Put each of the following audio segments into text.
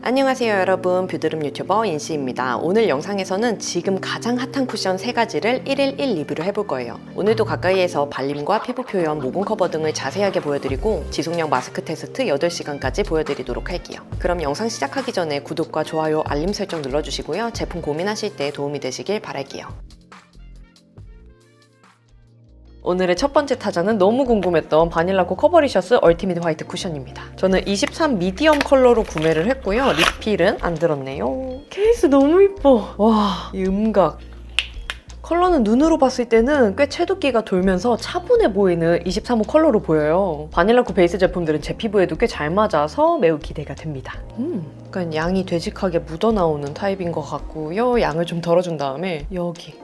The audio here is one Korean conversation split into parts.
안녕하세요 여러분, 뷰드름 유튜버 인시입니다. 오늘 영상에서는 지금 가장 핫한 쿠션 3가지를 1일 1 리뷰를 해볼 거예요. 오늘도 가까이에서 발림과 피부 표현, 모공 커버 등을 자세하게 보여드리고 지속력 마스크 테스트 8시간까지 보여드리도록 할게요. 그럼 영상 시작하기 전에 구독과 좋아요, 알림 설정 눌러주시고요. 제품 고민하실 때 도움이 되시길 바랄게요. 오늘의 첫 번째 타자는 너무 궁금했던 바닐라코 커버리셔스 얼티밋 화이트 쿠션입니다. 저는 23 미디엄 컬러로 구매를 했고요. 리필은 안 들었네요. 케이스 너무 이뻐. 와, 이 음각. 컬러는 눈으로 봤을 때는 꽤 채도끼가 돌면서 차분해 보이는 23호 컬러로 보여요. 바닐라코 베이스 제품들은 제 피부에도 꽤 잘 맞아서 매우 기대가 됩니다. 약간 양이 되직하게 묻어나오는 타입인 것 같고요. 양을 좀 덜어준 다음에 여기.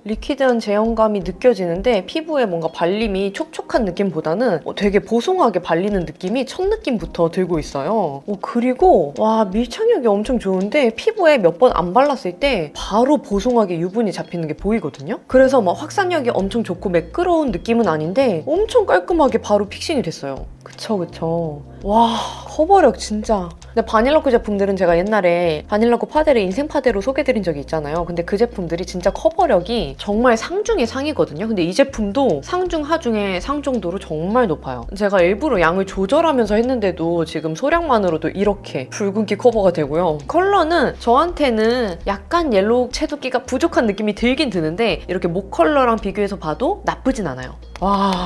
리퀴드한 제형감이 느껴지는데 피부에 뭔가 발림이 촉촉한 느낌보다는 되게 보송하게 발리는 느낌이 첫 느낌부터 들고 있어요. 그리고 와, 밀착력이 엄청 좋은데 피부에 몇 번 안 발랐을 때 바로 보송하게 유분이 잡히는 게 보이거든요. 그래서 막 확산력이 엄청 좋고 매끄러운 느낌은 아닌데 엄청 깔끔하게 바로 픽싱이 됐어요. 그쵸. 와, 커버력 진짜. 근데 바닐라코 제품들은 제가 옛날에 바닐라코 파데를 인생 파데로 소개드린 적이 있잖아요. 근데 그 제품들이 진짜 커버력이 정말 상중의 상이거든요. 근데 이 제품도 상중 하중의 상 정도로 정말 높아요. 제가 일부러 양을 조절하면서 했는데도 지금 소량만으로도 이렇게 붉은기 커버가 되고요. 컬러는 저한테는 약간 옐로우 채도끼가 부족한 느낌이 들긴 드는데 이렇게 목 컬러랑 비교해서 봐도 나쁘진 않아요. 와,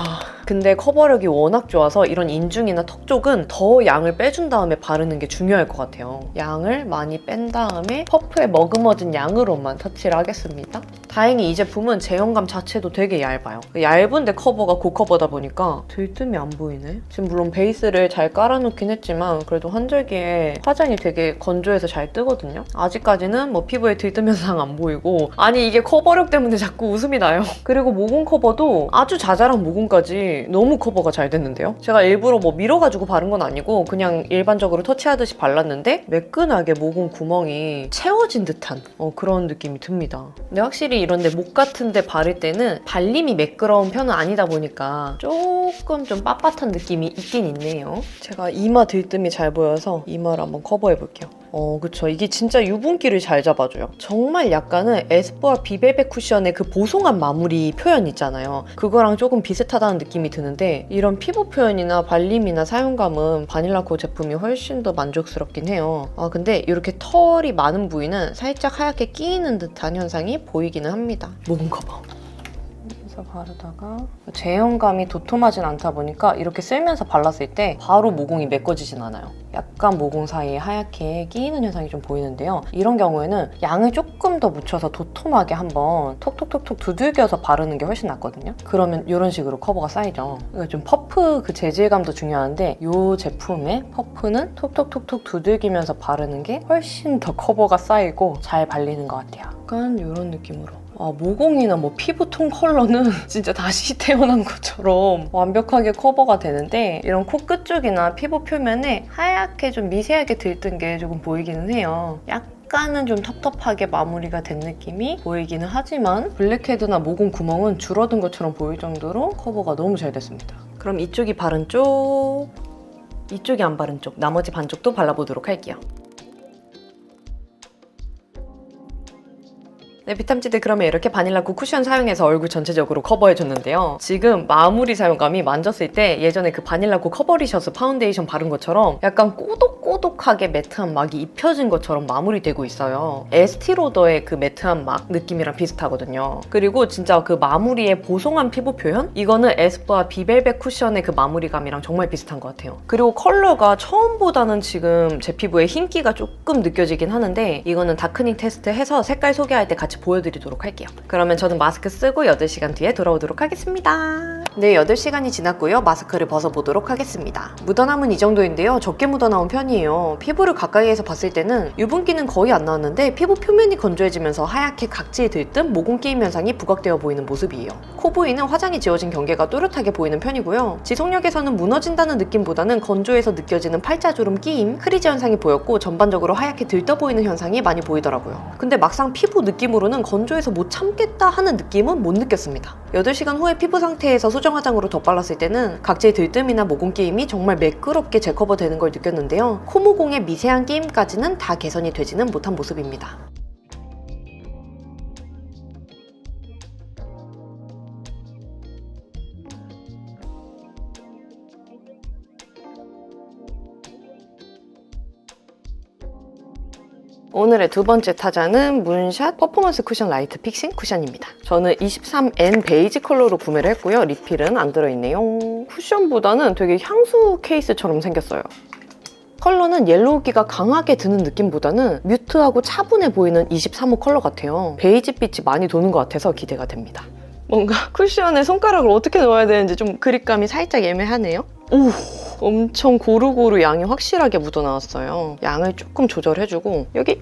근데 커버력이 워낙 좋아서 이런 인중이나 턱 쪽은 더 양을 빼준 다음에 바르는 게 중요할 것 같아요. 양을 많이 뺀 다음에 퍼프에 머금어진 양으로만 터치를 하겠습니다. 다행히 이 제품은 제형감 자체도 되게 얇아요. 얇은데 커버가 고커버다 보니까 들뜸이 안 보이네. 지금 물론 베이스를 잘 깔아놓긴 했지만 그래도 환절기에 화장이 되게 건조해서 잘 뜨거든요. 아직까지는 뭐 피부에 들뜸 현상 안 보이고, 아니 이게 커버력 때문에 자꾸 웃음이 나요. 그리고 모공 커버도 아주 자잘한 모공까지 너무 커버가 잘 됐는데요. 제가 일부러 뭐 밀어가지고 바른 건 아니고 그냥 일반적으로 터치하듯이 발랐는데 매끈하게 모공 구멍이 채워진 듯한 그런 느낌이 듭니다. 근데 확실히 이런데 목 같은 데 바를 때는 발림이 매끄러운 편은 아니다 보니까 조금 좀 빳빳한 느낌이 있긴 있네요. 제가 이마 들뜸이 잘 보여서 이마를 한번 커버해볼게요. 그쵸. 이게 진짜 유분기를 잘 잡아줘요. 정말 약간은 에스쁘아 비벨벳 쿠션의 그 보송한 마무리 표현 있잖아요. 그거랑 조금 비슷하다는 느낌이 드는데 이런 피부 표현이나 발림이나 사용감은 바닐라코 제품이 훨씬 더 만족스럽긴 해요. 근데 이렇게 털이 많은 부위는 살짝 하얗게 끼이는 듯한 현상이 보이기는 합니다. 모공 커버. 바르다가 제형감이 도톰하진 않다 보니까 이렇게 쓸면서 발랐을 때 바로 모공이 메꿔지진 않아요. 약간 모공 사이에 하얗게 끼이는 현상이 좀 보이는데요. 이런 경우에는 양을 조금 더 묻혀서 도톰하게 한번 톡톡톡톡 두들겨서 바르는 게 훨씬 낫거든요. 그러면 이런 식으로 커버가 쌓이죠. 좀 퍼프 그 재질감도 중요한데 이 제품의 퍼프는 톡톡톡톡 두들기면서 바르는 게 훨씬 더 커버가 쌓이고 잘 발리는 것 같아요. 약간 이런 느낌으로. 모공이나 뭐 피부톤 컬러는 진짜 다시 태어난 것처럼 완벽하게 커버가 되는데 이런 코끝 쪽이나 피부 표면에 하얗게 좀 미세하게 들뜬 게 조금 보이기는 해요. 약간은 좀 텁텁하게 마무리가 된 느낌이 보이기는 하지만 블랙헤드나 모공 구멍은 줄어든 것처럼 보일 정도로 커버가 너무 잘 됐습니다. 그럼 이쪽이 바른 쪽, 이쪽이 안 바른 쪽, 나머지 반쪽도 발라보도록 할게요. 네, 비탐지들 그러면 이렇게 바닐라코 쿠션 사용해서 얼굴 전체적으로 커버해줬는데요. 지금 마무리 사용감이 만졌을 때 예전에 그 바닐라코 커버리셔스 파운데이션 바른 것처럼 약간 꼬독꼬독하게 매트한 막이 입혀진 것처럼 마무리되고 있어요. 에스티로더의 그 매트한 막 느낌이랑 비슷하거든요. 그리고 진짜 그 마무리의 보송한 피부 표현? 이거는 에스쁘아 비벨벳 쿠션의 그 마무리감이랑 정말 비슷한 것 같아요. 그리고 컬러가 처음보다는 지금 제 피부에 흰기가 조금 느껴지긴 하는데 이거는 다크닝 테스트 해서 색깔 소개할 때 같이 보여드리도록 할게요. 그러면 저는 마스크 쓰고 8시간 뒤에 돌아오도록 하겠습니다. 네, 8시간이 지났고요. 마스크를 벗어보도록 하겠습니다. 묻어남은 이 정도인데요. 적게 묻어나온 편이에요. 피부를 가까이에서 봤을 때는 유분기는 거의 안 나왔는데 피부 표면이 건조해지면서 하얗게 각질 들뜸, 모공 끼임 현상이 부각되어 보이는 모습이에요. 코 부위는 화장이 지워진 경계가 또렷하게 보이는 편이고요. 지속력에서는 무너진다는 느낌보다는 건조해서 느껴지는 팔자주름 끼임, 크리즈 현상이 보였고 전반적으로 하얗게 들떠 보이는 현상이 많이 보이더라고요. 근데 막상 피부 느낌으로는 이거는 건조해서 못 참겠다 하는 느낌은 못 느꼈습니다. 8시간 후에 피부 상태에서 수정 화장으로 덧발랐을 때는 각질 들뜸이나 모공 끼임이 정말 매끄럽게 재커버되는 걸 느꼈는데요. 코 모공의 미세한 끼임까지는 다 개선이 되지는 못한 모습입니다. 오늘의 두 번째 타자는 문샷 퍼포먼스 쿠션 라이트 픽싱 쿠션입니다. 저는 23N 베이지 컬러로 구매를 했고요. 리필은 안 들어있네요. 쿠션보다는 되게 향수 케이스처럼 생겼어요. 컬러는 옐로우기가 강하게 드는 느낌보다는 뮤트하고 차분해 보이는 23호 컬러 같아요. 베이지빛이 많이 도는 것 같아서 기대가 됩니다. 뭔가 쿠션에 손가락을 어떻게 넣어야 되는지 좀 그립감이 살짝 애매하네요. 오! 엄청 고루고루 양이 확실하게 묻어나왔어요. 양을 조금 조절해주고 여기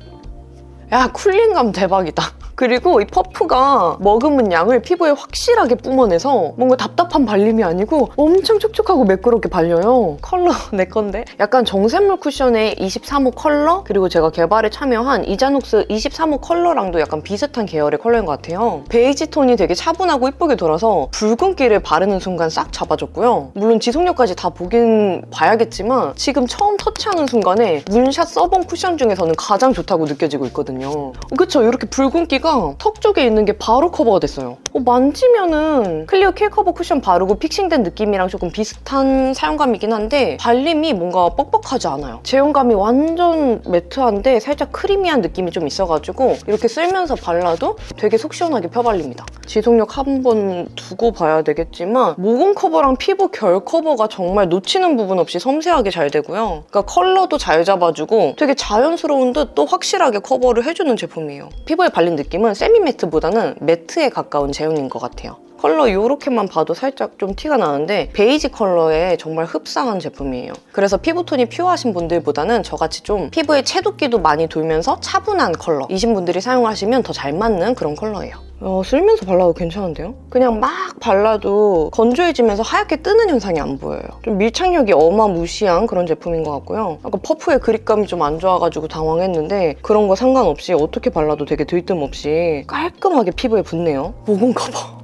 야 쿨링감 대박이다. 그리고 이 퍼프가 머금은 양을 피부에 확실하게 뿜어내서 뭔가 답답한 발림이 아니고 엄청 촉촉하고 매끄럽게 발려요. 컬러 내 건데? 약간 정샘물 쿠션의 23호 컬러 그리고 제가 개발에 참여한 이자녹스 23호 컬러랑도 약간 비슷한 계열의 컬러인 것 같아요. 베이지 톤이 되게 차분하고 이쁘게 돌아서 붉은기를 바르는 순간 싹 잡아줬고요. 물론 지속력까지 다 보긴 봐야겠지만 지금 처음 터치하는 순간에 문샷 써본 쿠션 중에서는 가장 좋다고 느껴지고 있거든요. 그쵸? 이렇게 붉은기가 턱 쪽에 있는 게 바로 커버가 됐어요. 만지면은 클리어 킬 커버 쿠션 바르고 픽싱된 느낌이랑 조금 비슷한 사용감이긴 한데 발림이 뭔가 뻑뻑하지 않아요. 제형감이 완전 매트한데 살짝 크리미한 느낌이 좀 있어가지고 이렇게 쓸면서 발라도 되게 속 시원하게 펴발립니다. 지속력 한 번 두고 봐야 되겠지만 모공 커버랑 피부 결 커버가 정말 놓치는 부분 없이 섬세하게 잘 되고요. 그러니까 컬러도 잘 잡아주고 되게 자연스러운 듯 또 확실하게 커버를 해주는 제품이에요. 피부에 발린 느낌은 세미 매트보다는 매트에 가까운 제형인 것 같아요. 컬러 이렇게만 봐도 살짝 좀 티가 나는데 베이지 컬러에 정말 흡사한 제품이에요. 그래서 피부톤이 퓨어하신 분들보다는 저같이 좀 피부에 채도끼도 많이 돌면서 차분한 컬러이신 분들이 사용하시면 더 잘 맞는 그런 컬러예요. 쓸면서 발라도 괜찮은데요? 그냥 막 발라도 건조해지면서 하얗게 뜨는 현상이 안 보여요. 좀 밀착력이 어마무시한 그런 제품인 것 같고요. 아까 퍼프의 그립감이 좀 안 좋아가지고 당황했는데 그런 거 상관없이 어떻게 발라도 되게 들뜸 없이 깔끔하게 피부에 붙네요. 모공 커버.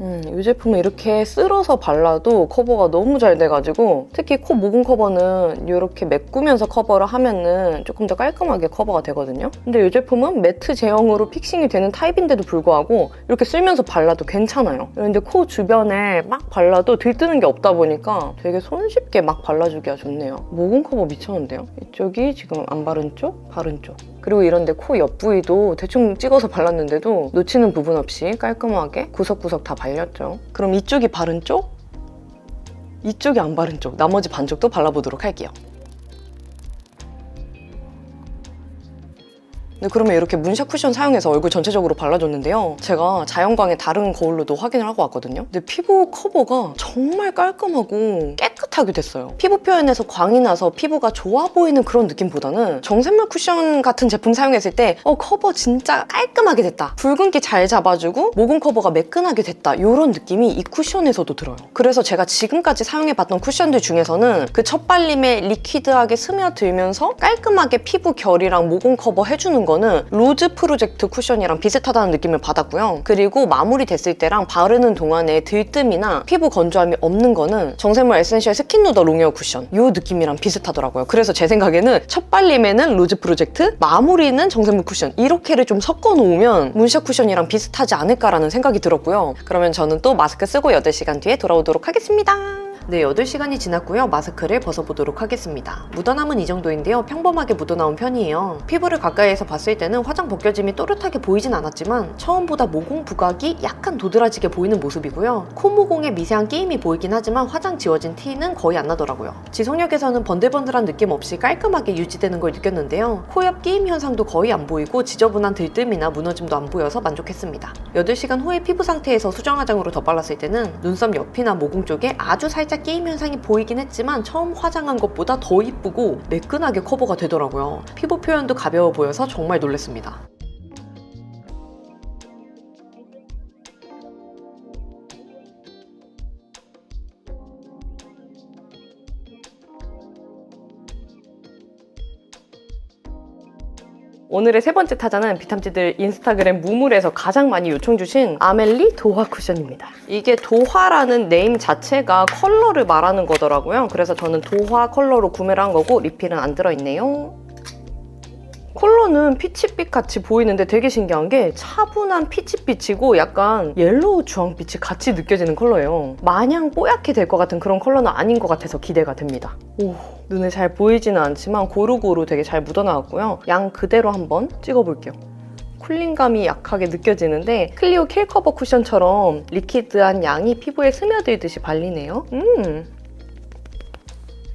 이 제품은 이렇게 쓸어서 발라도 커버가 너무 잘 돼가지고 특히 코 모공 커버는 이렇게 메꾸면서 커버를 하면은 조금 더 깔끔하게 커버가 되거든요. 근데 이 제품은 매트 제형으로 픽싱이 되는 타입인데도 불구하고 이렇게 쓸면서 발라도 괜찮아요. 그런데 코 주변에 막 발라도 들뜨는 게 없다 보니까 되게 손쉽게 막 발라주기가 좋네요. 모공 커버 미쳤는데요? 이쪽이 지금 안 바른 쪽, 바른 쪽. 그리고 이런데 코 옆 부위도 대충 찍어서 발랐는데도 놓치는 부분 없이 깔끔하게 구석구석 다 발렸죠. 그럼 이쪽이 바른 쪽, 이쪽이 안 바른 쪽, 나머지 반쪽도 발라보도록 할게요. 네, 그러면 이렇게 문샷 쿠션 사용해서 얼굴 전체적으로 발라줬는데요. 제가 자연광의 다른 거울로도 확인을 하고 왔거든요. 근데 피부 커버가 정말 깔끔하고 깨끗하게 됐어요. 피부 표현에서 광이 나서 피부가 좋아 보이는 그런 느낌보다는 정샘물 쿠션 같은 제품 사용했을 때 커버 진짜 깔끔하게 됐다. 붉은기 잘 잡아주고 모공 커버가 매끈하게 됐다. 이런 느낌이 이 쿠션에서도 들어요. 그래서 제가 지금까지 사용해봤던 쿠션들 중에서는 그 첫 발림에 리퀴드하게 스며들면서 깔끔하게 피부 결이랑 모공 커버 해주는 거는 로즈 프로젝트 쿠션이랑 비슷하다는 느낌을 받았고요. 그리고 마무리 됐을 때랑 바르는 동안에 들뜸이나 피부 건조함이 없는 거는 정샘물 에센셜 스킨 누더 롱웨어 쿠션 이 느낌이랑 비슷하더라고요. 그래서 제 생각에는 첫 발림에는 로즈 프로젝트, 마무리는 정샘물 쿠션 이렇게를 좀 섞어 놓으면 문샷 쿠션이랑 비슷하지 않을까라는 생각이 들었고요. 그러면 저는 또 마스크 쓰고 8시간 뒤에 돌아오도록 하겠습니다. 네, 8시간이 지났고요. 마스크를 벗어보도록 하겠습니다. 묻어남은 이 정도인데요. 평범하게 묻어나온 편이에요. 피부를 가까이에서 봤을 때는 화장 벗겨짐이 또렷하게 보이진 않았지만 처음보다 모공 부각이 약간 도드라지게 보이는 모습이고요. 코 모공에 미세한 끼임이 보이긴 하지만 화장 지워진 티는 거의 안 나더라고요. 지속력에서는 번들번들한 느낌 없이 깔끔하게 유지되는 걸 느꼈는데요. 코 옆 끼임 현상도 거의 안 보이고 지저분한 들뜸이나 무너짐도 안 보여서 만족했습니다. 8시간 후에 피부 상태에서 수정 화장으로 덧발랐을 때는 눈썹 옆이나 모공 쪽에 아주 살짝 끼임 현상이 보이긴 했지만 처음 화장한 것보다 더 이쁘고 매끈하게 커버가 되더라고요. 피부 표현도 가벼워 보여서 정말 놀랐습니다. 오늘의 세 번째 타자는 비탐지들 인스타그램 무물에서 가장 많이 요청 주신 아멜리 도화 쿠션입니다. 이게 도화라는 네임 자체가 컬러를 말하는 거더라고요. 그래서 저는 도화 컬러로 구매를 한 거고 리필은 안 들어있네요. 컬러는 피치빛 같이 보이는데 되게 신기한 게 차분한 피치빛이고 약간 옐로우 주황빛이 같이 느껴지는 컬러예요. 마냥 뽀얗게 될 것 같은 그런 컬러는 아닌 것 같아서 기대가 됩니다. 오, 눈에 잘 보이지는 않지만 고루고루 되게 잘 묻어나왔고요. 양 그대로 한번 찍어볼게요. 쿨링감이 약하게 느껴지는데 클리오 킬 커버 쿠션처럼 리퀴드한 양이 피부에 스며들듯이 발리네요.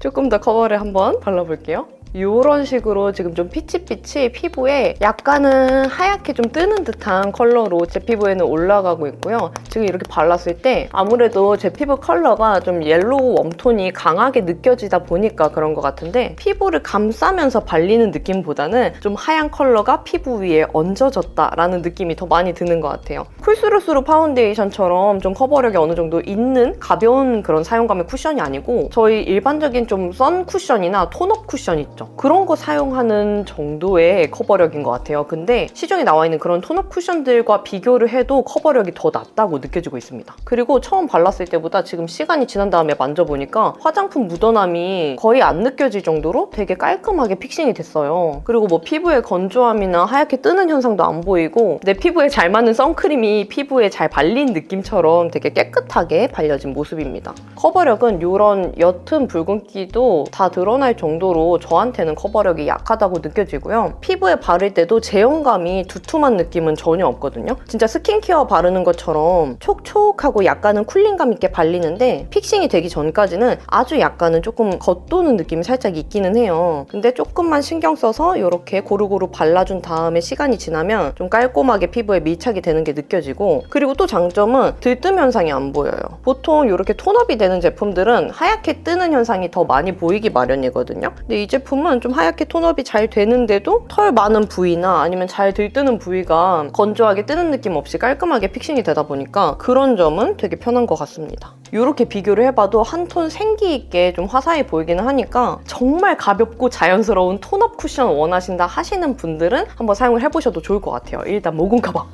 조금 더 커버를 한번 발라볼게요. 이런 식으로 지금 좀 피치빛이 피부에 약간은 하얗게 좀 뜨는 듯한 컬러로 제 피부에는 올라가고 있고요. 지금 이렇게 발랐을 때 아무래도 제 피부 컬러가 좀 옐로우 웜톤이 강하게 느껴지다 보니까 그런 것 같은데 피부를 감싸면서 발리는 느낌보다는 좀 하얀 컬러가 피부 위에 얹어졌다라는 느낌이 더 많이 드는 것 같아요. 쿨스루스루 파운데이션처럼 좀 커버력이 어느 정도 있는 가벼운 그런 사용감의 쿠션이 아니고 저희 일반적인 좀 선 쿠션이나 톤업 쿠션 있죠. 그런 거 사용하는 정도의 커버력인 것 같아요. 근데 시중에 나와 있는 그런 톤업 쿠션들과 비교를 해도 커버력이 더 낮다고 느껴지고 있습니다. 그리고 처음 발랐을 때보다 지금 시간이 지난 다음에 만져보니까 화장품 묻어남이 거의 안 느껴질 정도로 되게 깔끔하게 픽싱이 됐어요. 그리고 뭐 피부의 건조함이나 하얗게 뜨는 현상도 안 보이고 내 피부에 잘 맞는 선크림이 피부에 잘 발린 느낌처럼 되게 깨끗하게 발려진 모습입니다. 커버력은 이런 옅은 붉은기도 다 드러날 정도로 저한테는 커버력이 약하다고 느껴지고요. 피부에 바를 때도 제형감이 두툼한 느낌은 전혀 없거든요. 진짜 스킨케어 바르는 것처럼 촉촉하고 약간은 쿨링감 있게 발리는데 픽싱이 되기 전까지는 아주 약간은 조금 겉도는 느낌이 살짝 있기는 해요. 근데 조금만 신경 써서 이렇게 고루고루 발라준 다음에 시간이 지나면 좀 깔끔하게 피부에 밀착이 되는 게 느껴지고 그리고 또 장점은 들뜸 현상이 안 보여요. 보통 이렇게 톤업이 되는 제품들은 하얗게 뜨는 현상이 더 많이 보이기 마련이거든요. 근데 이 제품은 좀 하얗게 톤업이 잘 되는데도 털 많은 부위나 아니면 잘 들뜨는 부위가 건조하게 뜨는 느낌 없이 깔끔하게 픽싱이 되다 보니까 그런 점은 되게 편한 것 같습니다. 이렇게 비교를 해봐도 한 톤 생기 있게 좀 화사해 보이기는 하니까 정말 가볍고 자연스러운 톤업 쿠션 원하신다 하시는 분들은 한번 사용을 해보셔도 좋을 것 같아요. 일단 모공 커버!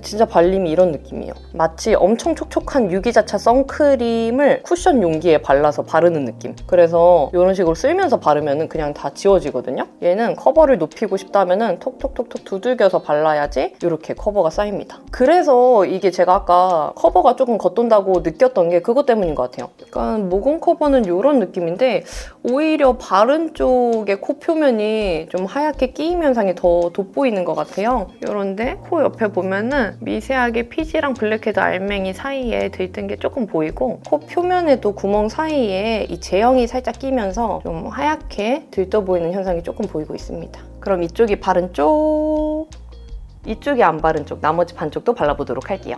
진짜 발림이 이런 느낌이에요. 마치 엄청 촉촉한 유기자차 선크림을 쿠션 용기에 발라서 바르는 느낌. 그래서 이런 식으로 쓸면서 바르면 그냥 다 지워지거든요. 얘는 커버를 높이고 싶다면 톡톡톡톡 두들겨서 발라야지 이렇게 커버가 쌓입니다. 그래서 이게 제가 아까 커버가 조금 겉돈다고 느꼈던 게 그것 때문인 것 같아요. 약간 모공 커버는 이런 느낌인데 오히려 바른 쪽의 코 표면이 좀 하얗게 끼임 현상이 더 돋보이는 것 같아요. 이런데 코 옆에 보면은 미세하게 피지랑 블랙헤드 알맹이 사이에 들뜬 게 조금 보이고 코 표면에도 구멍 사이에 이 제형이 살짝 끼면서 좀 하얗게 들떠 보이는 현상이 조금 보이고 있습니다. 그럼 이쪽이 바른 쪽, 이쪽이 안 바른 쪽, 나머지 반쪽도 발라보도록 할게요.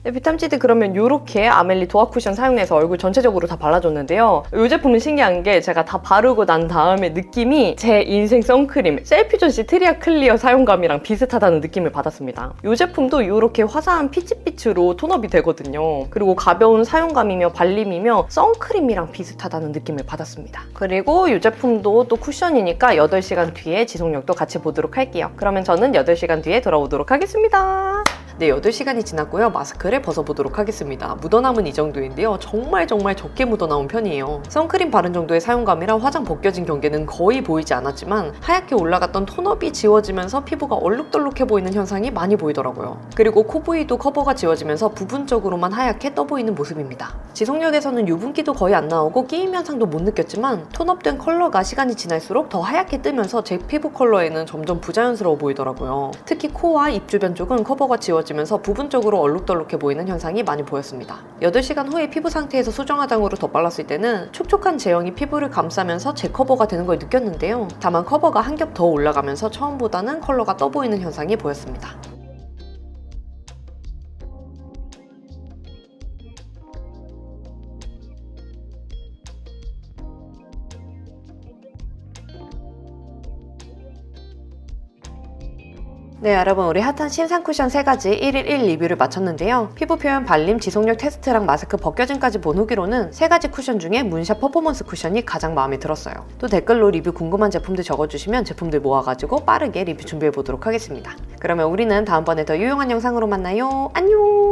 네, 비탐지드 그러면 이렇게 아멜리 도화 쿠션 사용해서 얼굴 전체적으로 다 발라줬는데요. 이 제품은 신기한 게 제가 다 바르고 난 다음에 느낌이 제 인생 선크림 셀피존시 트리아 클리어 사용감이랑 비슷하다는 느낌을 받았습니다. 이 제품도 이렇게 화사한 피치빛으로 톤업이 되거든요. 그리고 가벼운 사용감이며 발림이며 선크림이랑 비슷하다는 느낌을 받았습니다. 그리고 이 제품도 또 쿠션이니까 8시간 뒤에 지속력도 같이 보도록 할게요. 그러면 저는 8시간 뒤에 돌아오도록 하겠습니다. 네, 8시간이 지났고요. 마스크를 벗어보도록 하겠습니다. 묻어남은 이 정도인데요. 정말 적게 묻어나온 편이에요. 선크림 바른 정도의 사용감이라 화장 벗겨진 경계는 거의 보이지 않았지만 하얗게 올라갔던 톤업이 지워지면서 피부가 얼룩덜룩해 보이는 현상이 많이 보이더라고요. 그리고 코 부위도 커버가 지워지면서 부분적으로만 하얗게 떠 보이는 모습입니다. 지속력에서는 유분기도 거의 안 나오고 끼임 현상도 못 느꼈지만 톤업된 컬러가 시간이 지날수록 더 하얗게 뜨면서 제 피부 컬러에는 점점 부자연스러워 보이더라고요. 특히 코와 입 주변 쪽은 커버가 지워지면서 부분적으로 얼룩덜룩해 보이는 현상이 많이 보였습니다. 8시간 후에 피부 상태에서 수정 화장으로 덧발랐을 때는 촉촉한 제형이 피부를 감싸면서 재커버가 되는 걸 느꼈는데요. 다만 커버가 한 겹 더 올라가면서 처음보다는 컬러가 떠 보이는 현상이 보였습니다. 네, 여러분 우리 핫한 신상 쿠션 3가지 1일 1 리뷰를 마쳤는데요. 피부 표현, 발림, 지속력 테스트랑 마스크 벗겨짐까지 본 후기로는 3가지 쿠션 중에 문샤 퍼포먼스 쿠션이 가장 마음에 들었어요. 또 댓글로 리뷰 궁금한 제품들 적어주시면 제품들 모아가지고 빠르게 리뷰 준비해보도록 하겠습니다. 그러면 우리는 다음번에 더 유용한 영상으로 만나요. 안녕!